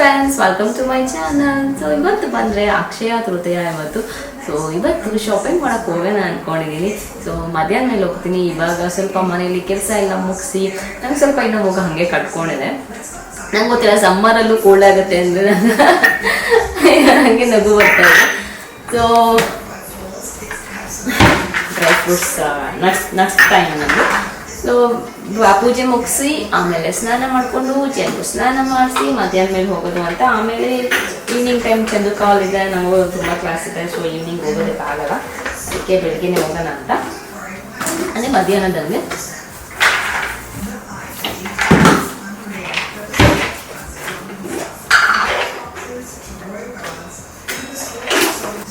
Friends, welcome to my channel. So ಇವತ್ತು ಬಂದರೆ ಅಕ್ಷಯ ತೃತೀಯ ಇವತ್ತು. ಸೊ ಇವತ್ತು ಶಾಪಿಂಗ್ ಮಾಡೋಕ್ಕೆ ಹೋಗೋಣ ಅಂದ್ಕೊಂಡಿದ್ದೀನಿ. ಸೊ ಮಧ್ಯಾಹ್ನ ಮೇಲೆ ಹೋಗ್ತೀನಿ. ಇವಾಗ ಸ್ವಲ್ಪ ಮನೇಲಿ ಕೆಲಸ ಎಲ್ಲ ಮುಗಿಸಿ ನನಗೆ ಸ್ವಲ್ಪ ಇನ್ನೂ ಹೋಗೋ ಹಾಗೆ ಕಟ್ಕೊಂಡಿದೆ. ನಂಗೆ ಗೊತ್ತಿಲ್ಲ, ಸಮ್ಮರಲ್ಲೂ ಕೋಲ್ಡ್ ಆಗುತ್ತೆ ಅಂದರೆ ನನಗೆ ನಗು ಬರ್ತಾ ಇದೆ. So dry fruits nuts time ನನಗೆ. ಸೊ ಪೂಜೆ ಮುಗಿಸಿ ಆಮೇಲೆ ಸ್ನಾನ ಮಾಡಿಕೊಂಡು ಚಂದು ಸ್ನಾನ ಮಾಡಿಸಿ ಮಧ್ಯಾಹ್ನ ಮೇಲೆ ಹೋಗೋದು ಅಂತ. ಆಮೇಲೆ ಈವ್ನಿಂಗ್ ಟೈಮ್ ಚಂದು ಕಾಲ್ ಇದೆ, ನಾವು ತುಂಬ ಕ್ಲಾಸ್ ಇದೆ. ಸೊ ಈವ್ನಿಂಗ್ ಹೋಗೋದಕ್ಕಾಗಲ್ಲ, ಅದಕ್ಕೆ ಬೆಳಗ್ಗೆನೇ ಹೋಗೋಣ ಅಂತ ಅಂದರೆ ಮಧ್ಯಾಹ್ನದಂಗೆ.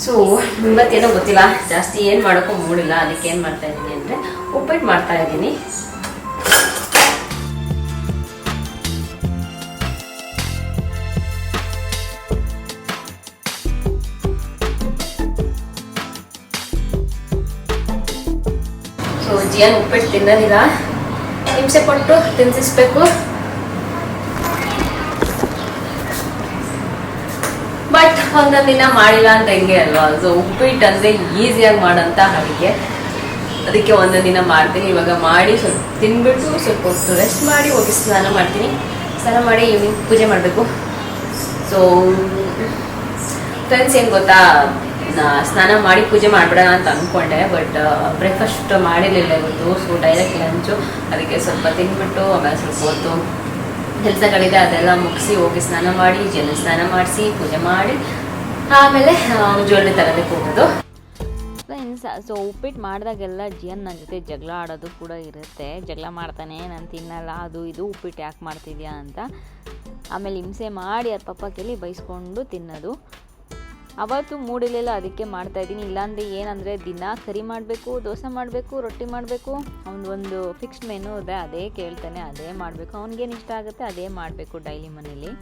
ಸೊ ಇವತ್ತೇನೋ ಗೊತ್ತಿಲ್ಲ, ಜಾಸ್ತಿ ಏನು ಮಾಡೋಕ್ಕೂ ಮೂಡಿಲ್ಲ. ಅದಕ್ಕೆ ಏನು ಮಾಡ್ತಾ ಇದ್ದೀನಿ ಅಂದರೆ ಉಪ್ಪಿಟ್ಟು ಮಾಡ್ತಾ ಇದ್ದೀನಿ. ಸೊ ಜಿಯನ್ ಉಪ್ಪಿಟ್ಟು ತಿನ್ನೋದಿಲ್ಲ, ಹಿಂಸೆ ಕೊಟ್ಟು ತಿನ್ನಿಸ್ಬೇಕು. ಬಟ್ ಒಂದೊಂದು ದಿನ ಮಾಡಿಲ್ಲ ಅಂತ ಹೆಂಗೆ ಅಲ್ವಾ. ಸೊ ಉಪ್ಪಿಟ್ಟು ಅಂದರೆ ಈಸಿಯಾಗಿ ಮಾಡೋಂಥ ಅಡುಗೆ, ಅದಕ್ಕೆ ಒಂದೊಂದು ದಿನ ಮಾಡ್ತೀನಿ. ಇವಾಗ ಮಾಡಿ ಸ್ವಲ್ಪ ತಿನ್ಬಿಟ್ಟು ಸ್ವಲ್ಪ ಹೊತ್ತು ರೆಸ್ಟ್ ಮಾಡಿ ಹೋಗಿ ಸ್ನಾನ ಮಾಡ್ತೀನಿ. ಸ್ನಾನ ಮಾಡಿ ಈವ್ನಿಂಗ್ ಪೂಜೆ ಮಾಡಬೇಕು. ಸೊ ಫ್ರೆಂಡ್ಸ್, ಏನು ಗೊತ್ತಾ, ಸ್ನಾನ ಮಾಡಿ ಪೂಜೆ ಮಾಡಿಬಿಡೋಣ ಅಂತ ಅಂದ್ಕೊಂಡೆ. ಬಟ್ ಬ್ರೇಕ್ಫಾಸ್ಟ್ ಮಾಡಿರಲಿಲ್ಲ ಇವತ್ತು. ಸೊ ಡೈರೆಕ್ಟ್ ಲಂಚು, ಅದಕ್ಕೆ ಸ್ವಲ್ಪ ತಿನ್ಬಿಟ್ಟು ಆಮೇಲೆ ಸ್ವಲ್ಪ ಹೊತ್ತು ಕೆಲಸಗಳಿದೆ ಅದೆಲ್ಲ ಮುಗಿಸಿ ಹೋಗಿ ಸ್ನಾನ ಮಾಡಿ ಜನ ಸ್ನಾನ ಮಾಡಿಸಿ ಪೂಜೆ ಮಾಡಿ ಆಮೇಲೆ ಜ್ಯುವೆಲ್ರಿ ತರೋದಕ್ಕೆ ಹೋಗೋದು. ಸೊ ಉಪ್ಪಿಟ್ಟು ಮಾಡಿದಾಗೆಲ್ಲ ಜಿಯನ್ ನನ್ನ ಜೊತೆ ಜಗಳ ಆಡೋದು ಕೂಡ ಇರುತ್ತೆ. ಜಗಳ ಮಾಡ್ತಾನೆ, ನಾನು ತಿನ್ನಲ್ಲ, ಅದು ಇದು ಉಪ್ಪಿಟ್ಟು ಯಾಕೆ ಮಾಡ್ತಿದ್ಯಾ ಅಂತ. ಆಮೇಲೆ ಹಿಂಸೆ ಮಾಡಿ ಅದು ಪಪ್ಪ ಕೇಳಿ ಬೈಸ್ಕೊಂಡು ತಿನ್ನೋದು. ಅವತ್ತು ಮೂಡಿರಲಿಲ್ಲ, ಅದಕ್ಕೆ ಮಾಡ್ತಾಯಿದ್ದೀನಿ. ಇಲ್ಲಾಂದರೆ ಏನಂದರೆ ದಿನ ಕರಿ ಮಾಡಬೇಕು, ದೋಸೆ ಮಾಡಬೇಕು, ರೊಟ್ಟಿ ಮಾಡಬೇಕು. ಒಂದು ಫಿಕ್ಸ್ಡ್ ಮೆನು ಇದೆ, ಅದೇ ಕೇಳ್ತಾನೆ, ಅದೇ ಮಾಡಬೇಕು. ಅವ್ನಿಗೇನು ಇಷ್ಟ ಆಗುತ್ತೆ ಅದೇ ಮಾಡಬೇಕು ಡೈಲಿ ಮನೇಲಿ.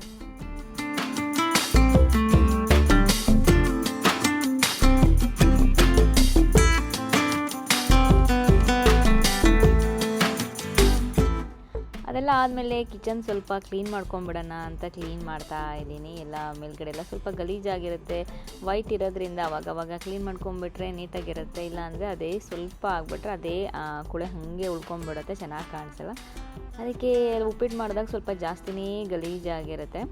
ಅದೆಲ್ಲ ಆದಮೇಲೆ ಕಿಚನ್ ಸ್ವಲ್ಪ ಕ್ಲೀನ್ ಮಾಡ್ಕೊಂಬಿಡೋಣ ಅಂತ ಕ್ಲೀನ್ ಮಾಡ್ತಾ ಇದ್ದೀನಿ. ಎಲ್ಲ ಮೇಲ್ಗಡೆ ಎಲ್ಲ ಸ್ವಲ್ಪ ಗಲೀಜಾಗಿರುತ್ತೆ. ವೈಟ್ ಇರೋದ್ರಿಂದ ಅವಾಗವಾಗ ಕ್ಲೀನ್ ಮಾಡ್ಕೊಂಬಿಟ್ರೆ ನೀಟಾಗಿರುತ್ತೆ. ಇಲ್ಲಾಂದರೆ ಅದೇ ಸ್ವಲ್ಪ ಆಗಿಬಿಟ್ರೆ ಅದೇ ಕುಳೆ ಹಾಗೆ ಉಳ್ಕೊಂಬಿಡುತ್ತೆ, ಚೆನ್ನಾಗಿ ಕಾಣಿಸಲ್ಲ. ಅದಕ್ಕೆ ಉಪ್ಪಿಟ್ಟು ಮಾಡಿದಾಗ ಸ್ವಲ್ಪ ಜಾಸ್ತಿನೇ ಗಲೀಜಾಗಿರುತ್ತೆ.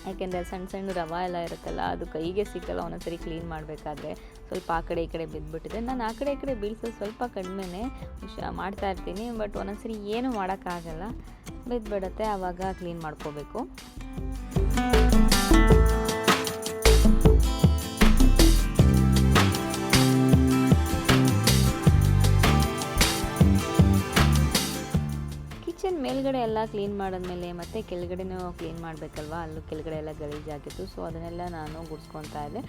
ಯಾಕೆಂದರೆ ಸಣ್ಣ ಸಣ್ಣ ರವೆ ಎಲ್ಲ ಇರುತ್ತಲ್ಲ, ಅದು ಕೈಗೆ ಸಿಕ್ಕಲ್ಲ. ಒಂದೊಂದ್ಸರಿ ಕ್ಲೀನ್ ಮಾಡಬೇಕಾದ್ರೆ ಸ್ವಲ್ಪ ಆ ಕಡೆ ಈ ಕಡೆ ಬಿದ್ದುಬಿಟ್ಟಿದೆ. ನಾನು ಆ ಕಡೆ ಈ ಕಡೆ ಬೀಳ್ಸೋದು ಸ್ವಲ್ಪ ಕಡಿಮೆನೇ ಮಾಡ್ತಾ ಇರ್ತೀನಿ. ಬಟ್ ಒಂದೊಂದ್ಸರಿ ಏನೂ ಮಾಡೋಕ್ಕಾಗಲ್ಲ, ಬಿದ್ದುಬಿಡುತ್ತೆ. ಆವಾಗ ಕ್ಲೀನ್ ಮಾಡ್ಕೋಬೇಕು. ಕಿಚನ್ ಮೇಲ್ಗಡೆ ಎಲ್ಲ ಕ್ಲೀನ್ ಮಾಡಿದ್ಮೇಲೆ ಮತ್ತೆ ಕೆಳಗಡೆನೂ ಕ್ಲೀನ್ ಮಾಡಬೇಕಲ್ವ, ಅಲ್ಲೂ ಕೆಳಗಡೆ ಎಲ್ಲ ಗಲೀಜಾಗಿತ್ತು. ಸೊ ಅದನ್ನೆಲ್ಲ ನಾನು ಗುಡಿಸ್ಕೊತಾ ಇದ್ದೆ.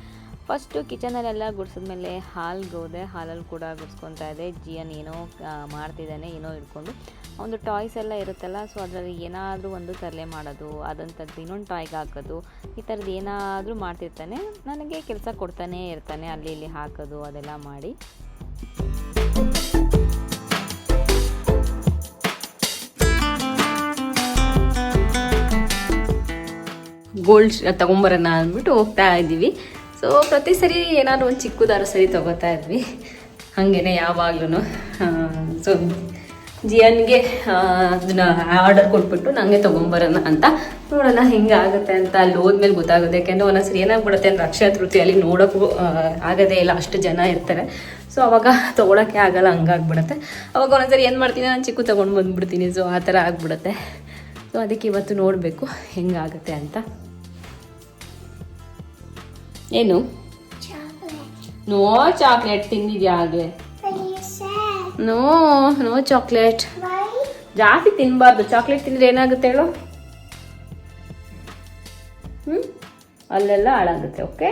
ಫಸ್ಟು ಕಿಚನಲ್ಲೆಲ್ಲ ಗುಡಿಸಿದ್ಮೇಲೆ ಹಾಲ್ಗೆ ಹೋದೆ, ಹಾಲಲ್ಲಿ ಕೂಡ ಗುಡಿಸ್ಕೊತಾ ಇದ್ದೆ. ಜಿಯನ್ ಏನೋ ಮಾಡ್ತಿದ್ದಾನೆ, ಏನೋ ಇಟ್ಕೊಂಡು ಒಂದು ಟಾಯ್ಸ್ ಎಲ್ಲ ಇರುತ್ತಲ್ಲ. ಸೊ ಅದರಲ್ಲಿ ಏನಾದರೂ ಒಂದು ತರಲೆ ಮಾಡೋದು, ಅದನ್ನು ತೆಗೆದು ಇನ್ನೊಂದು ಟಾಯ್ಗೆ ಹಾಕೋದು, ಈ ಥರದ್ದು ಏನಾದರೂ ಮಾಡ್ತಿರ್ತಾನೆ. ನನಗೆ ಕೆಲಸ ಕೊಡ್ತಾನೇ ಇರ್ತಾನೆ, ಅಲ್ಲಿ ಇಲ್ಲಿ ಹಾಕೋದು ಅದೆಲ್ಲ ಮಾಡಿ. ಗೋಲ್ಡ್ ತೊಗೊಂಬರೋಣ ಅಂದ್ಬಿಟ್ಟು ಹೋಗ್ತಾ ಇದ್ದೀವಿ. ಸೊ ಪ್ರತಿ ಸರಿ ಏನಾದರೂ ಒಂದು ಚಿಕ್ಕದಾರು ಸರಿ ತೊಗೋತಾ ಇದ್ವಿ, ಹಾಗೇ ಯಾವಾಗ್ಲೂ. ಸೊ ಜಿಯನ್ಗೆ ಅದನ್ನ ಆರ್ಡರ್ ಕೊಟ್ಬಿಟ್ಟು ನನಗೆ ತೊಗೊಂಬರೋಣ ಅಂತ ನೋಡೋಣ ಹೆಂಗೆ ಆಗುತ್ತೆ ಅಂತ. ಅಲ್ಲಿ ಹೋದ್ಮೇಲೆ ಗೊತ್ತಾಗುತ್ತೆ. ಯಾಕೆಂದರೆ ಒಂದೊಂದ್ಸರಿ ಏನಾಗ್ಬಿಡುತ್ತೆ ಅಂದರೆ ಅಕ್ಷಯ ತೃತೀಯಲ್ಲಿ ನೋಡೋಕ್ಕೂ ಆಗೋದೇ ಇಲ್ಲ, ಅಷ್ಟು ಜನ ಇರ್ತಾರೆ. ಸೊ ಅವಾಗ ತೊಗೊಳಕ್ಕೆ ಆಗಲ್ಲ, ಹಂಗಾಗ್ಬಿಡುತ್ತೆ. ಅವಾಗ ಒಂದೊಂದ್ಸರಿ ಏನು ಮಾಡ್ತೀನಿ, ನಾನು ಚಿಕ್ಕ ತೊಗೊಂಡು ಬಂದುಬಿಡ್ತೀನಿ. ಸೊ ಆ ಥರ ಆಗ್ಬಿಡುತ್ತೆ. ಸೊ ಅದಕ್ಕೆ ಇವತ್ತು ನೋಡಬೇಕು ಹೆಂಗಾಗುತ್ತೆ ಅಂತ. ಏನು ನೋ ಚಾಕ್ಲೇಟ್ ತಿಂದಿದ್ಯಾ? ಹಾಗೆ ನೋ ಚಾಕ್ಲೇಟ್ ಜಾಸ್ತಿ ತಿನ್ನಬಾರ್ದು. ಚಾಕ್ಲೇಟ್ ತಿಂದರೆ ಏನಾಗುತ್ತೆ ಹೇಳು? ಅಲ್ಲೆಲ್ಲ ಹಾಳಾಗುತ್ತೆ. ಓಕೆ,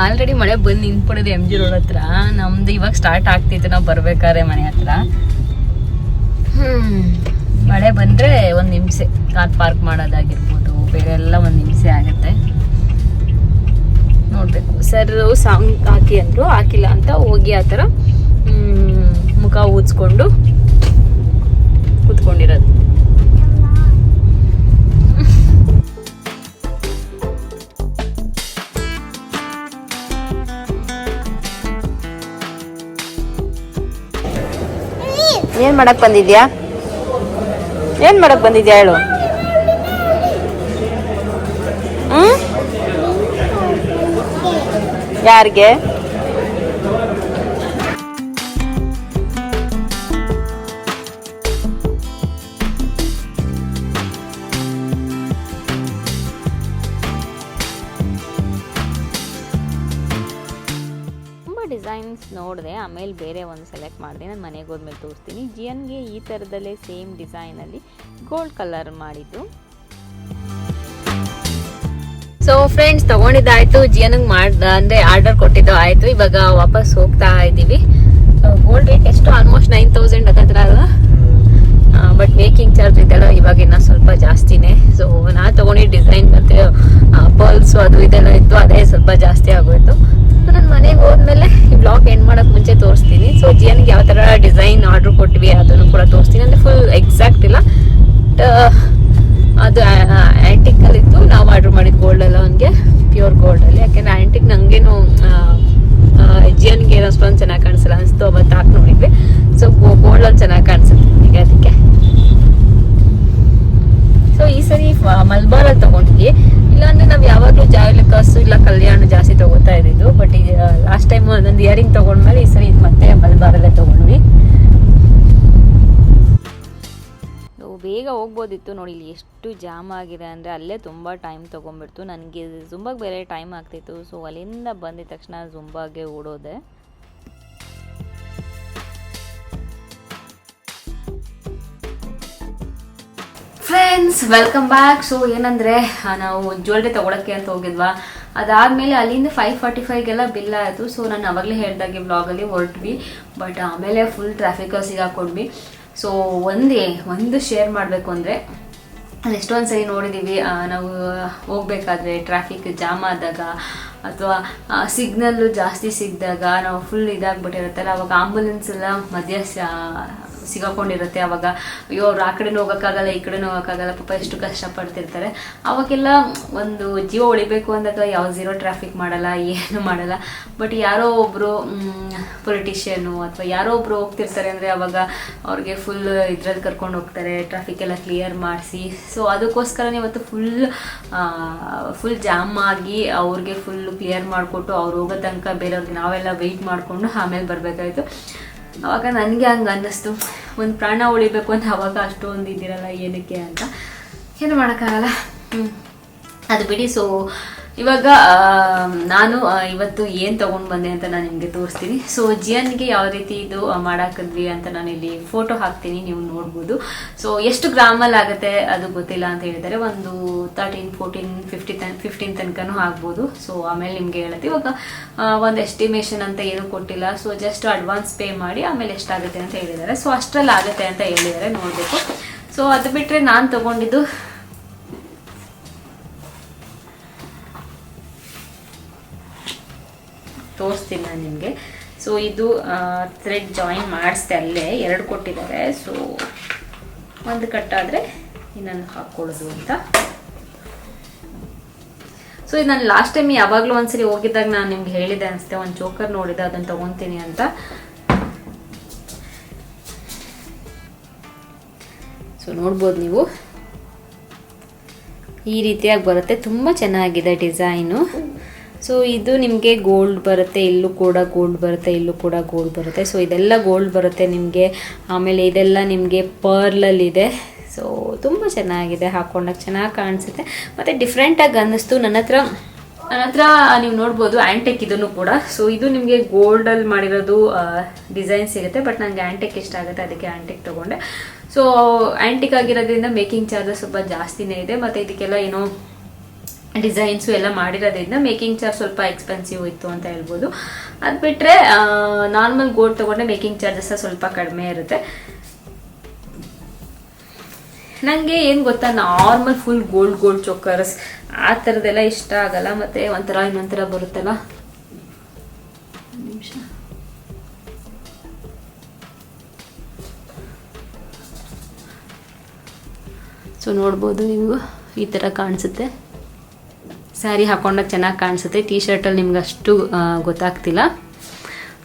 ಆಲ್ರೆಡಿ ಮಳೆ ಬಂದು ನಿಂತ್ಬಿಡಿದೆ ಎಮ್ ಜಿ ರೋಡ್ ಹತ್ರ. ನಮ್ದು ಇವಾಗ ಸ್ಟಾರ್ಟ್ ಆಗ್ತಿತ್ತು ನಾವು ಬರ್ಬೇಕಾದ್ರೆ ಮನೆ ಹತ್ರ. ಮಳೆ ಬಂದರೆ ಒಂದು ಹಿಂಸೆ, ಕಾರ್ ಪಾರ್ಕ್ ಮಾಡೋದಾಗಿರ್ಬೋದು, ಬೇರೆ ಎಲ್ಲ ಒಂದು ಹಿಂಸೆ ಆಗುತ್ತೆ. ನೋಡಬೇಕು ಸರ್ ಸಾಂಗ್ ಹಾಕಿ ಅಂದರು, ಹಾಕಿಲ್ಲ ಅಂತ ಹೋಗಿ ಆ ಥರ ಮುಖ ಊದ್ಸ್ಕೊಂಡು ಕೂತ್ಕೊಂಡಿರೋದು. ಏನ್ ಮಾಡಕ್ ಬಂದಿದ್ಯಾ? ಏನ್ ಮಾಡಕ್ ಬಂದಿದ್ಯಾ ಹೇಳು. ಯಾರಿಗೆ? ಡಿಸೈನ್ಸ್ ನೋಡಿದೆ, ಆಮೇಲೆ ಬೇರೆ ಒಂದು ಸೆಲೆಕ್ಟ್ ಮಾಡಿದೆ. ನಾನು ಮನೆಗೆ ಹೋದ್ಮೇಲೆ ತೋರಿಸ್ತೀನಿ. ಜಿಯನ್ಗೆ ಈ ಥರದಲ್ಲೇ ಸೇಮ್ ಡಿಸೈನಲ್ಲಿ ಗೋಲ್ಡ್ ಕಲರ್ ಮಾಡಿದ್ದು. ಸೊ ಫ್ರೆಂಡ್ಸ್, ತಗೊಂಡಿದ್ದಾಯ್ತು, ಜಿಯನ್ಗೆ ಅಂದರೆ ಆರ್ಡರ್ ಕೊಟ್ಟಿದ್ದು ಆಯಿತು. ಇವಾಗ ವಾಪಸ್ ಹೋಗ್ತಾ ಇದ್ದೀವಿ. ಗೋಲ್ಡ್ ರೇಟ್ ಎಷ್ಟು? ಆಲ್ಮೋಸ್ಟ್ 9000 ಹತ್ರ ಅಲ್ಲ, ಬಟ್ ಮೇಕಿಂಗ್ ಚಾರ್ಜ್ ಇದೆಲ್ಲ ಇವಾಗ ಇನ್ನೂ ಸ್ವಲ್ಪ ಜಾಸ್ತಿನೇ. ಸೊ ನಾ ತಗೊಂಡಿದ್ದ ಡಿಸೈನ್ ಮತ್ತು ಪರ್ಲ್ಸು ಅದು ಇದೆಲ್ಲ ಇತ್ತು, ಅದೇ ಸ್ವಲ್ಪ ಜಾಸ್ತಿ ಆಗೋಯ್ತು. ಸೊ ನಾನು ಮನೆಗೆ ಹೋದ್ಮೇಲೆ ಈ ಬ್ಲಾಗ್ ಎಂಡ್ ಮಾಡೋಕ್ಕೆ ಮುಂಚೆ ತೋರಿಸ್ತೀನಿ. ಸೊ ಜಿಯನ್ಗೆ ಯಾವ ಥರ ಡಿಸೈನ್ ಆರ್ಡ್ರ್ ಕೊಟ್ವಿ ಅದನ್ನು ಕೂಡ ತೋರಿಸ್ತೀನಿ. ಅಂದರೆ ಫುಲ್ ಎಕ್ಸಾಕ್ಟ್ ಇಲ್ಲ, ಅದು ಆ್ಯಂಟಿಕಲ್ಲಿ ಇತ್ತು. ನಾವು ಆರ್ಡ್ರ್ ಮಾಡಿದ್ದು ಗೋಲ್ಡೆಲ್ಲ ಅವನಿಗೆ ಪ್ಯೂರ್ ಗೋಲ್ಡಲ್ಲಿ. ಯಾಕೆಂದರೆ ಆ್ಯಂಟಿಕ್ ನನಗೇನು ಜಿಯನ್ಗೆ ಏನೋ ಅಷ್ಟೊಂದು ಚೆನ್ನಾಗಿ ಕಾಣಿಸಲ್ಲ ಅನಿಸ್ತು, ಅವತ್ತು ಹಾಕಿ ನೋಡಿದ್ವಿ. ಸೊ ಗೋಲ್ಡಲ್ಲಿ ಚೆನ್ನಾಗಿ ಕಾಣಿಸುತ್ತೆ ಈಗ ಅದಕ್ಕೆ. ಸೊ ಈ ಸರಿ ಮಲ್ಬಾರಲ್ಲಿ ತೊಗೊಂಡ್ವಿ. ಇಲ್ಲಾಂದರೆ ನಾವು ಯಾವಾಗಲೂ ಜಾಯ್ಲಿಕಾಸು ಇಲ್ಲ ಕಲ್ಯಾಣ ಜಾಸ್ತಿ ತೊಗೋತಾ ಇದ್ದಿದ್ದು. ಬಟ್ ಈಗ ಲಾಸ್ಟ್ ಟೈಮ್ ಒಂದೊಂದು ಇಯರಿಂಗ್ ತೊಗೊಂಡ್ಮೇಲೆ ಈ ಸರಿ ಮತ್ತೆ ಮಲ್ಬಾರಲ್ಲೇ ತೊಗೊಂಡ್ವಿ. ಬೇಗ ಹೋಗ್ಬೋದಿತ್ತು ನೋಡಿ, ಇಲ್ಲಿ ಎಷ್ಟು ಜಾಮ್ ಆಗಿದೆ ಅಂದರೆ ಅಲ್ಲೇ ತುಂಬ ಟೈಮ್ ತೊಗೊಂಡ್ಬಿಡ್ತು. ನನಗೆ ಜುಂಬಾಗೆ ಬೇರೆ ಟೈಮ್ ಆಗ್ತಿತ್ತು. ಸೊ ಅಲ್ಲಿಂದ ಬಂದಿದ ತಕ್ಷಣ ಜುಂಬಾಗೆ ಓಡೋದೆ. Friends, welcome back. ಸೊ ಏನಂದರೆ ನಾವು ಜ್ಯುವೆಲ್ರಿ ತೊಗೊಳಕ್ಕೆ ಅಂತ ಹೋಗಿದ್ವಾ, ಅದಾದಮೇಲೆ ಅಲ್ಲಿಂದ 5:45ಗೆಲ್ಲ ಬಿಲ್ ಆಯಿತು. ಸೊ ನಾನು ಅವಾಗಲೇ ಹೇಳ್ದಾಗೆ ಬ್ಲಾಗಲ್ಲಿ ಹೊರಟ್ವಿ. ಬಟ್ ಆಮೇಲೆ ಫುಲ್ ಟ್ರಾಫಿಕಲ್ಲಿ ಸಿಗಾಕೊಂಡ್ವಿ. ಸೊ ಒಂದು ಶೇರ್ ಮಾಡಬೇಕು ಅಂದರೆ, ಅದು ಎಷ್ಟೊಂದು ಸರಿ ನೋಡಿದ್ದೀವಿ, ನಾವು ಹೋಗ್ಬೇಕಾದ್ರೆ ಟ್ರಾಫಿಕ್ ಜಾಮ್ ಆದಾಗ ಅಥವಾ ಸಿಗ್ನಲ್ಲು ಜಾಸ್ತಿ ಸಿಕ್ಕಿದಾಗ ನಾವು ಫುಲ್ ಇದಾಗ್ಬಿಟ್ಟಿರುತ್ತಲ್ಲ, ಅವಾಗ ಆಂಬುಲೆನ್ಸ್ ಎಲ್ಲ ಮಧ್ಯ ಸಿಗಾಕೊಂಡಿರುತ್ತೆ. ಅವಾಗ ಅಯ್ಯೋ ಅವ್ರು ಆ ಕಡೆನೂ ಹೋಗೋಕ್ಕಾಗಲ್ಲ, ಈ ಕಡೆನೂ ಹೋಗೋಕ್ಕಾಗಲ್ಲ, ಪಾಪ ಎಷ್ಟು ಕಷ್ಟಪಡ್ತಿರ್ತಾರೆ. ಅವಾಗೆಲ್ಲ ಒಂದು ಜೀವ ಉಳಿಬೇಕು ಅಂದಾಗ ಯಾವ ಝೀರೋ ಟ್ರಾಫಿಕ್ ಮಾಡಲ್ಲ, ಏನು ಮಾಡಲ್ಲ. ಬಟ್ ಯಾರೋ ಒಬ್ಬರು ಪೊಲಿಟಿಷಿಯನು ಅಥವಾ ಯಾರೋ ಒಬ್ಬರು ಹೋಗ್ತಿರ್ತಾರೆ ಅಂದರೆ ಅವಾಗ ಅವ್ರಿಗೆ ಫುಲ್ ಇದ್ರಲ್ಲಿ ಕರ್ಕೊಂಡು ಹೋಗ್ತಾರೆ, ಟ್ರಾಫಿಕ್ ಎಲ್ಲ ಕ್ಲಿಯರ್ ಮಾಡಿಸಿ. ಸೊ ಅದಕ್ಕೋಸ್ಕರನೇ ಇವತ್ತು ಫುಲ್ ಜಾಮ್ ಆಗಿ ಅವ್ರಿಗೆ ಫುಲ್ ಕ್ಲಿಯರ್ ಮಾಡಿಕೊಟ್ಟು ಅವ್ರು ಹೋಗೋ ತನಕ ಬೇರೆಯವ್ರಿಗೆ ನಾವೆಲ್ಲ ವೆಯ್ಟ್ ಮಾಡಿಕೊಂಡು ಆಮೇಲೆ ಬರಬೇಕಾಯ್ತು. ಅವಾಗ ನನಗೆ ಹಂಗೆ ಅನ್ನಿಸ್ತು, ಒಂದು ಪ್ರಾಣ ಉಳಿಬೇಕು ಅಂತ ಅವಾಗ ಅಷ್ಟೊಂದು ಇದ್ದಿರಲ್ಲ ಏನಕ್ಕೆ ಅಂತ. ಏನು ಮಾಡೋಕ್ಕಾಗಲ್ಲ, ಅದು ಬಿಡಿ. ಸೊ ಇವಾಗ ನಾನು ಇವತ್ತು ಏನು ತೊಗೊಂಡು ಬಂದೆ ಅಂತ ನಾನು ನಿಮಗೆ ತೋರಿಸ್ತೀನಿ. ಸೊ ಜಿಯನ್ಗೆ ಯಾವ ರೀತಿ ಇದು ಮಾಡಾಕಿದ್ವಿ ಅಂತ ನಾನು ಇಲ್ಲಿ ಫೋಟೋ ಹಾಕ್ತೀನಿ, ನೀವು ನೋಡ್ಬೋದು. ಸೊ ಎಷ್ಟು ಗ್ರಾಮಲ್ಲಿ ಆಗುತ್ತೆ ಅದು ಗೊತ್ತಿಲ್ಲ ಅಂತ ಹೇಳಿದರೆ, ಒಂದು 13, 14, 15 ತನಕನೂ ಆಗ್ಬೋದು. ಸೊ ಆಮೇಲೆ ನಿಮಗೆ ಹೇಳುತ್ತೆ. ಇವಾಗ ಒಂದು ಎಸ್ಟಿಮೇಷನ್ ಅಂತ ಏನೂ ಕೊಟ್ಟಿಲ್ಲ. ಸೊ ಜಸ್ಟ್ ಅಡ್ವಾನ್ಸ್ ಪೇ ಮಾಡಿ ಆಮೇಲೆ ಎಷ್ಟಾಗುತ್ತೆ ಅಂತ ಹೇಳಿದ್ದಾರೆ. ಸೊ ಅಷ್ಟರಲ್ಲಿ ಆಗುತ್ತೆ ಅಂತ ಹೇಳಿದ್ದಾರೆ, ನೋಡಬೇಕು. ಸೊ ಅದು ಬಿಟ್ಟರೆ ನಾನು ತೊಗೊಂಡಿದ್ದು ತೋರಿಸ್ತೀನಿ ನಾನು ನಿಮಗೆ. ಸೊ ಇದು ಥ್ರೆಡ್ ಜಾಯಿನ್ ಮಾಡಿಸ್ದೆ, ಅಲ್ಲೇ 2 ಕೊಟ್ಟಿದ್ದಾರೆ. ಸೊ ಒಂದು ಕಟ್ಟಾದರೆ ಇನ್ನೊಂದು ಹಾಕ್ಕೊಳ್ಳೋದು ಅಂತ. ಸೊ ಇದು ನಾನು ಲಾಸ್ಟ್ ಟೈಮ್ ಯಾವಾಗಲೂ ಒಂದ್ಸರಿ ಹೋಗಿದ್ದಾಗ ನಾನು ನಿಮ್ಗೆ ಹೇಳಿದೆ ಅನಿಸುತ್ತೆ, ಒಂದು ಚೋಕರ್ ನೋಡಿದೆ, ಅದನ್ನು ತೊಗೊತೀನಿ ಅಂತ. ಸೊ ನೋಡ್ಬೋದು ನೀವು, ಈ ರೀತಿಯಾಗಿ ಬರುತ್ತೆ, ತುಂಬ ಚೆನ್ನಾಗಿದೆ ಡಿಸೈನು. ಸೊ ಇದು ನಿಮಗೆ ಗೋಲ್ಡ್ ಬರುತ್ತೆ, ಇಲ್ಲೂ ಕೂಡ ಗೋಲ್ಡ್ ಬರುತ್ತೆ, ಇಲ್ಲೂ ಕೂಡ ಗೋಲ್ಡ್ ಬರುತ್ತೆ. ಸೊ ಇದೆಲ್ಲ ಗೋಲ್ಡ್ ಬರುತ್ತೆ ನಿಮಗೆ. ಆಮೇಲೆ ಇದೆಲ್ಲ ನಿಮಗೆ ಪರ್ಲಲ್ಲಿದೆ. ಸೊ ತುಂಬ ಚೆನ್ನಾಗಿದೆ, ಹಾಕ್ಕೊಂಡಾಗ ಚೆನ್ನಾಗಿ ಕಾಣಿಸುತ್ತೆ ಮತ್ತು ಡಿಫ್ರೆಂಟಾಗಿ ಅನ್ನಿಸ್ತು. ನನ್ನ ಹತ್ರ ನೀವು ನೋಡ್ಬೋದು ಆ್ಯಂಟಿಕ್ ಇದನ್ನು ಕೂಡ. ಸೊ ಇದು ನಿಮಗೆ ಗೋಲ್ಡಲ್ಲಿ ಮಾಡಿರೋದು ಡಿಸೈನ್ ಸಿಗುತ್ತೆ, ಬಟ್ ನನಗೆ ಆ್ಯಂಟಿಕ್ ಇಷ್ಟ ಆಗುತ್ತೆ, ಅದಕ್ಕೆ ಆ್ಯಂಟಿಕ್ ತೊಗೊಂಡೆ. ಸೊ ಆ್ಯಂಟಿಕ್ ಆಗಿರೋದ್ರಿಂದ ಮೇಕಿಂಗ್ ಚಾರ್ಜಸ್ ಸ್ವಲ್ಪ ಜಾಸ್ತಿನೇ ಇದೆ. ಮತ್ತು ಇದಕ್ಕೆಲ್ಲ ಏನೋ ಡಿಸೈನ್ಸು ಎಲ್ಲ ಮಾಡಿರೋದ್ರಿಂದ ಮೇಕಿಂಗ್ ಚಾರ್ಜ್ ಸ್ವಲ್ಪ ಎಕ್ಸ್ಪೆನ್ಸಿವ್ ಇತ್ತು ಅಂತ ಹೇಳ್ಬೋದು. ಅದು ಬಿಟ್ಟರೆ ನಾರ್ಮಲ್ ಗೋಲ್ಡ್ ತೊಗೊಂಡ್ರೆ ಮೇಕಿಂಗ್ ಚಾರ್ಜಸ್ ಸ್ವಲ್ಪ ಕಡಿಮೆ ಇರುತ್ತೆ. ನನಗೆ ಏನು ಗೊತ್ತಾ, ನಾರ್ಮಲ್ ಫುಲ್ ಗೋಲ್ಡ್ ಚೋಕರ್ಸ್ ಆ ಥರದ್ದೆಲ್ಲ ಇಷ್ಟ ಆಗಲ್ಲ. ಮತ್ತು ಇನ್ನೊಂಥರ ಬರುತ್ತಲ್ಲ, ನಿಮಿಷ, ಸೊ ನೋಡ್ಬೋದು ನೀವು, ಈ ಥರ ಕಾಣಿಸುತ್ತೆ. ಸ್ಯಾರಿ ಹಾಕೊಂಡಾಗ ಚೆನ್ನಾಗಿ ಕಾಣಿಸುತ್ತೆ. ಟೀ ಶರ್ಟಲ್ಲಿ ನಿಮ್ಗೆ ಅಷ್ಟು ಗೊತ್ತಾಗ್ತಿಲ್ಲ.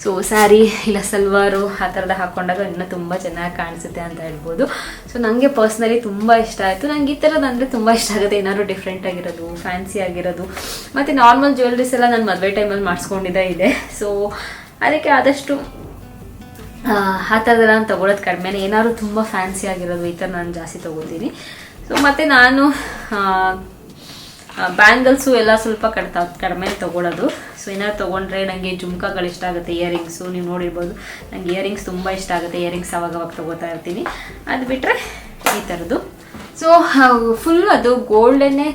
ಸೊ ಸ್ಯಾರಿ ಇಲ್ಲ ಸಲ್ವಾರು ಆ ಥರದ ಹಾಕ್ಕೊಂಡಾಗ ಇನ್ನೂ ತುಂಬ ಚೆನ್ನಾಗಿ ಕಾಣಿಸುತ್ತೆ ಅಂತ ಹೇಳ್ಬೋದು. ಸೊ ನನಗೆ ಪರ್ಸ್ನಲಿ ತುಂಬ ಇಷ್ಟ ಆಯಿತು. ನನಗೆ ಈ ಥರದ್ದು ಅಂದರೆ ತುಂಬ ಇಷ್ಟ ಆಗುತ್ತೆ. ಏನಾದ್ರು ಡಿಫ್ರೆಂಟ್ ಆಗಿರೋದು, ಫ್ಯಾನ್ಸಿ ಆಗಿರೋದು. ಮತ್ತು ನಾರ್ಮಲ್ ಜ್ಯುವೆಲ್ರೀಸ್ ಎಲ್ಲ ನಾನು ಮದುವೆ ಟೈಮಲ್ಲಿ ಮಾಡಿಸ್ಕೊಂಡಿದ್ದೇ ಇದೆ. ಸೊ ಅದಕ್ಕೆ ಆದಷ್ಟು ಆ ಥರದೆಲ್ಲ ನಾನು ತೊಗೊಳೋದು ಕಡಿಮೆನೇ. ಏನಾದ್ರು ತುಂಬ ಫ್ಯಾನ್ಸಿ ಆಗಿರೋದು ಈ ಥರ ನಾನು ಜಾಸ್ತಿ ತೊಗೋತೀನಿ. ಸೊ ಮತ್ತು ನಾನು ಬ್ಯಾಂಗಲ್ಸು ಎಲ್ಲ ಸ್ವಲ್ಪ ಕಡಿಮೆ ತೊಗೊಳೋದು. ಸೊ ಏನಾದ್ರು ತೊಗೊಂಡ್ರೆ ನನಗೆ ಜುಮ್ಕಾಗಳು ಇಷ್ಟ ಆಗುತ್ತೆ, ಇಯರಿಂಗ್ಸು ನೀವು ನೋಡಿರ್ಬೋದು. ನನಗೆ ಇಯರಿಂಗ್ಸ್ ತುಂಬ ಇಷ್ಟ ಆಗುತ್ತೆ. ಇಯರಿಂಗ್ಸ್ ಅವಾಗ ತೊಗೋತಾ ಇರ್ತೀನಿ. ಅದು ಬಿಟ್ಟರೆ ಈ ಥರದ್ದು. ಸೊ ಫುಲ್ಲು ಅದು ಗೋಲ್ಡನ್ನೇ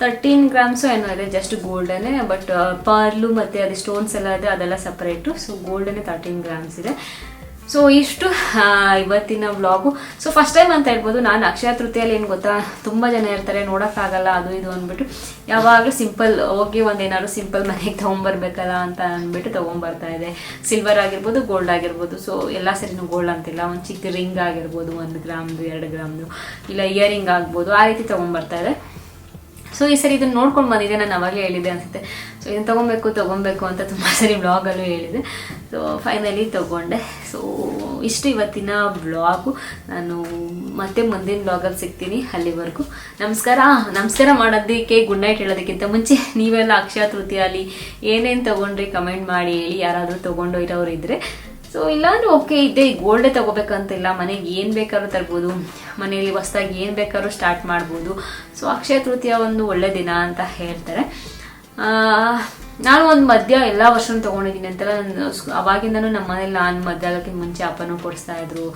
13 ಗ್ರಾಮ್ಸು ಏನೋ ಇದೆ, ಜಸ್ಟ್ ಗೋಲ್ಡನ್ನೇ. ಬಟ್ ಪರ್ಲು ಮತ್ತು ಅದು ಸ್ಟೋನ್ಸ್ ಎಲ್ಲ ಇದೆ, ಅದೆಲ್ಲ ಸಪ್ರೇಟು. ಸೊ ಗೋಲ್ಡನ್ನೇ 13 ಗ್ರಾಮ್ಸ್ ಇದೆ. ಸೊ ಇಷ್ಟು ಇವತ್ತಿನ ವ್ಲಾಗು. ಸೊ ಫಸ್ಟ್ ಟೈಮ್ ಅಂತ ಹೇಳ್ಬೋದು. ನಾನು ಅಕ್ಷಯ ತೃತೀಯಲ್ಲಿ ಏನು ಗೊತ್ತಾ, ತುಂಬ ಜನ ಇರ್ತಾರೆ, ನೋಡೋಕ್ಕಾಗಲ್ಲ ಅದು ಇದು ಅಂದ್ಬಿಟ್ಟು ಯಾವಾಗಲೂ ಸಿಂಪಲ್ ಹೋಗಿ ಒಂದೇನಾದ್ರು ಸಿಂಪಲ್ ಮನೆಗೆ ತೊಗೊಂಬರ್ಬೇಕಲ್ಲ ಅಂತ ಅಂದ್ಬಿಟ್ಟು ತೊಗೊಂಬರ್ತಾ ಇದೆ. ಸಿಲ್ವರ್ ಆಗಿರ್ಬೋದು, ಗೋಲ್ಡ್ ಆಗಿರ್ಬೋದು. ಸೊ ಎಲ್ಲ ಸರಿನೂ ಗೋಲ್ಡ್ ಅಂತಿಲ್ಲ, ಒಂದು ಚಿಕ್ಕ ರಿಂಗ್ ಆಗಿರ್ಬೋದು, 1 ಗ್ರಾಮ್ದು 2 ಗ್ರಾಮ್ದು, ಇಲ್ಲ ಇಯರಿಂಗ್ ಆಗ್ಬೋದು, ಆ ರೀತಿ ತೊಗೊಂಬರ್ತಾ ಇದೆ. ಸೊ ಈ ಸರಿ ಇದನ್ನು ನೋಡ್ಕೊಂಡು ಬಂದಿದ್ದೆ, ನಾನು ಅವಾಗಲೇ ಹೇಳಿದ್ದೆ ಅನಿಸುತ್ತೆ. ಸೊ ಇದನ್ನು ತೊಗೊಬೇಕು ಅಂತ ತುಂಬ ಸರಿ ಬ್ಲಾಗಲ್ಲೂ ಹೇಳಿದೆ. ಸೊ ಫೈನಲಿ ತೊಗೊಂಡೆ. ಸೊ ಇಷ್ಟು ಇವತ್ತಿನ ಬ್ಲಾಗು. ನಾನು ಮತ್ತೆ ಮುಂದಿನ ಬ್ಲಾಗಲ್ಲಿ ಸಿಗ್ತೀನಿ. ಅಲ್ಲಿವರೆಗೂ ನಮಸ್ಕಾರ ಮಾಡೋದಕ್ಕೆ, ಗುಡ್ ನೈಟ್ ಹೇಳೋದಕ್ಕಿಂತ ಮುಂಚೆ ನೀವೆಲ್ಲ ಅಕ್ಷಯ ತೃತೀಯಲ್ಲಿ ಏನೇನು ತೊಗೊಂಡ್ರಿ ಕಮೆಂಟ್ ಮಾಡಿ ಹೇಳಿ. ಯಾರಾದರೂ ತೊಗೊಂಡು ಇರೋರು ಇದ್ದರೆ. ಸೊ ಇಲ್ಲಾಂದ್ರೆ ಓಕೆ ಇದೆ, ಗೋಲ್ಡೇ ತೊಗೋಬೇಕಂತಿಲ್ಲ. ಮನೆಗೆ ಏನು ಬೇಕಾದ್ರೂ ತರ್ಬೋದು, ಮನೆಯಲ್ಲಿ ಹೊಸ್ದಾಗಿ ಏನು ಬೇಕಾದ್ರೂ ಸ್ಟಾರ್ಟ್ ಮಾಡ್ಬೋದು. ಸೊ ಅಕ್ಷಯ ತೃತೀಯ ಒಂದು ಒಳ್ಳೆ ದಿನ ಅಂತ ಹೇಳ್ತಾರೆ. ನಾನು ಒಂದು ಮದ್ಯ ಎಲ್ಲ ವರ್ಷನೂ ತೊಗೊಂಡಿದ್ದೀನಿ ಅಂತೆಲ್ಲ. ಅವಾಗಿಂದನೂ ನಮ್ಮ ಮನೇಲಿ ನಾನು ಮದ್ಯ ಆಗೋಕ್ಕಿಂತ ಮುಂಚೆ ಅಪ್ಪನೂ ಕೊಡಿಸ್ತಾ ಇದ್ರು.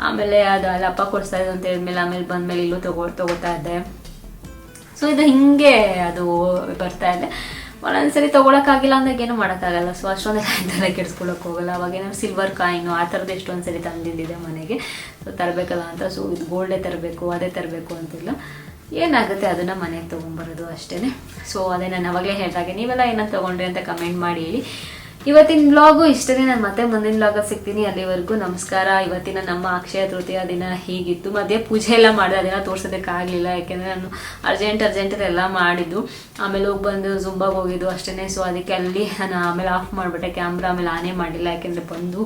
ಆಮೇಲೆ ಅಲ್ಲಿ ಅಪ್ಪ ಕೊಡಿಸ್ತಾ ಇದ್ರು ಅಂತ ಹೇಳಿದ್ಮೇಲೆ ಆಮೇಲೆ ಬಂದಮೇಲೆ ಇಲ್ಲೂ ತೊಗೋತಾ ಇದ್ದೆ. ಸೊ ಇದು ಹಿಂಗೆ ಅದು ಬರ್ತಾ ಇದೆ. ಒಂದೊಂದ್ಸರಿ ತೊಗೊಳಕ್ಕಾಗಿಲ್ಲ ಅಂದಾಗ ಏನೂ ಮಾಡೋಕ್ಕಾಗಲ್ಲ. ಸೊ ಅಷ್ಟೊಂದೆಲ್ಲ ಇದೆಲ್ಲ ಕೆಡ್ಸ್ಕೊಳಕ್ಕೆ ಹೋಗಲ್ಲ. ಅವಾಗೇನಾದ್ರು ಸಿಲ್ವರ್ ಕಾಯಿನು ಆ ಥರದ್ದು ಎಷ್ಟೊಂದು ಸರಿ ತಂದಿದ್ದಿದೆ ಮನೆಗೆ. ಸೊ ತರಬೇಕಲ್ಲ ಅಂತ. ಸೊ ಇದು ಗೋಲ್ಡೇ ತರಬೇಕು, ಅದೇ ತರಬೇಕು ಅಂತಿಲ್ಲ, ಏನಾಗುತ್ತೆ ಅದನ್ನು ಮನೆಗೆ ತೊಗೊಂಬರೋದು ಅಷ್ಟೇ. ಸೊ ಅದೇ ನಾನು ಅವಾಗಲೇ ಹೇಳಿದಾಗೆ ನೀವೆಲ್ಲ ಏನಂತ ತೊಗೊಂಡ್ರಿ ಅಂತ ಕಮೆಂಟ್ ಮಾಡಿ ಹೇಳಿ. ಇವತ್ತಿನ ಬ್ಲಾಗು ಇಷ್ಟೇ. ನಾನು ಮತ್ತೆ ಮುಂದಿನ ಬ್ಲಾಗಲ್ಲಿ ಸಿಗ್ತೀನಿ. ಅಲ್ಲಿವರೆಗೂ ನಮಸ್ಕಾರ. ಇವತ್ತಿನ ನಮ್ಮ ಅಕ್ಷಯ ತೃತೀಯ ದಿನ ಹೀಗಿತ್ತು. ಮಧ್ಯೆ ಪೂಜೆ ಎಲ್ಲ ಮಾಡಿದೆ, ಅದೆಲ್ಲ ತೋರ್ಸೋದಕ್ಕಾಗಲಿಲ್ಲ. ಯಾಕೆಂದರೆ ನಾನು ಅರ್ಜೆಂಟ್ ಎಲ್ಲ ಮಾಡಿದ್ದು. ಆಮೇಲೆ ಹೋಗಿ ಬಂದು ಜುಂಬಾಗೆ ಹೋಗಿದ್ದು ಅಷ್ಟೇ. ಸೊ ಅದಕ್ಕೆ ಅಲ್ಲಿ ನಾನು ಆಮೇಲೆ ಆಫ್ ಮಾಡಿಬಿಟ್ಟೆ ಕ್ಯಾಮ್ರಾ. ಆಮೇಲೆ ಆನೇ ಮಾಡಿಲ್ಲ, ಯಾಕೆಂದರೆ ಬಂದು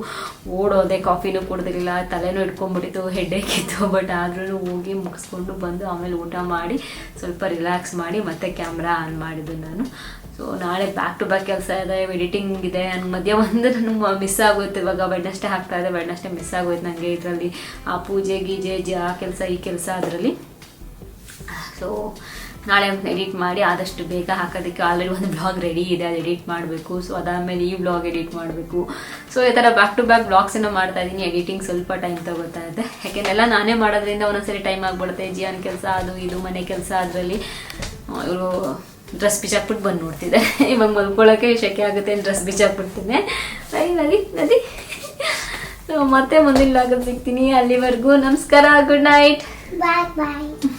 ಓಡೋದೆ, ಕಾಫಿನೂ ಕುಡ್ದಿರಲಿಲ್ಲ, ತಲೆನೂ ಇಟ್ಕೊಂಡ್ಬಿಟ್ಟಿತ್ತು, ಹೆಡ್ಡೇಕ್ ಇತ್ತು. ಬಟ್ ಆದ್ರೂ ಹೋಗಿ ಮುಗಿಸ್ಕೊಂಡು ಬಂದು ಆಮೇಲೆ ಊಟ ಮಾಡಿ ಸ್ವಲ್ಪ ರಿಲ್ಯಾಕ್ಸ್ ಮಾಡಿ ಮತ್ತೆ ಕ್ಯಾಮ್ರಾ ಆನ್ ಮಾಡಿದ್ದು ನಾನು. ಸೊ ನಾಳೆ ಬ್ಯಾಕ್ ಟು ಬ್ಯಾಕ್ ಕೆಲಸ ಇದೆ, ಎಡಿಟಿಂಗ್ ಇದೆ. ನನಗೆ ಮಧ್ಯ ಒಂದು ನನಗೆ ಮಿಸ್ ಆಗೋಯ್ತು. ಇವಾಗ ವೆಡ್ನೆಸ್ಡೇ ಹಾಕ್ತಾಯಿದ್ದೆ, ವೆಡ್ನೆಸ್ಡೇ ಮಿಸ್ ಆಗೋಯ್ತು ನನಗೆ. ಇದರಲ್ಲಿ ಆ ಪೂಜೆ ಗೀಜೆ ಆ ಕೆಲಸ ಈ ಕೆಲಸ ಅದರಲ್ಲಿ. ಸೊ ನಾಳೆ ಎಡಿಟ್ ಮಾಡಿ ಆದಷ್ಟು ಬೇಗ ಹಾಕೋದಕ್ಕೆ ಆಲ್ರೆಡಿ ಒಂದು ಬ್ಲಾಗ್ ರೆಡಿ ಇದೆ, ಅದು ಎಡಿಟ್ ಮಾಡಬೇಕು. ಸೊ ಅದಾದಮೇಲೆ ಈ ಬ್ಲಾಗ್ ಎಡಿಟ್ ಮಾಡಬೇಕು. ಸೊ ಈ ಥರ ಬ್ಯಾಕ್ ಟು ಬ್ಯಾಕ್ ಬ್ಲಾಗ್ಸನ್ನು ಮಾಡ್ತಾ ಇದ್ದೀನಿ. ಎಡಿಟಿಂಗ್ ಸ್ವಲ್ಪ ಟೈಮ್ ತಗೋತಾ ಇದೆ, ಯಾಕೆಂದೆಲ್ಲ ನಾನೇ ಮಾಡೋದ್ರಿಂದ ಒಂದೊಂದ್ಸರಿ ಟೈಮ್ ಆಗಿಬಿಡುತ್ತೆ. ಜಿಯಾನ್ ಕೆಲಸ ಅದು ಇದು ಮನೆ ಕೆಲಸ ಅದರಲ್ಲಿ. ಇವರು ಡ್ರೆಸ್ ಬಿಚ್ಚಾಕ್ಬಿಟ್ಟು ಬಂದು ನೋಡ್ತಿದ್ದೆ. ಇವಾಗ ಮಲ್ಕೊಳ್ಳೋಕ್ಕೆ ಶೆಕೆ ಆಗುತ್ತೆ, ಡ್ರೆಸ್ ಬಿಚ್ಚಾಕ್ಬಿಡ್ತೀನಿ. ನದಿ ಸೊ ಮತ್ತೆ ಮುಂದಿನ ಬ್ಲಾಗಲ್ಲಿ ಸಿಗ್ತೀನಿ. ಅಲ್ಲಿವರೆಗೂ ನಮಸ್ಕಾರ, ಗುಡ್ ನೈಟ್, ಬಾಯ್.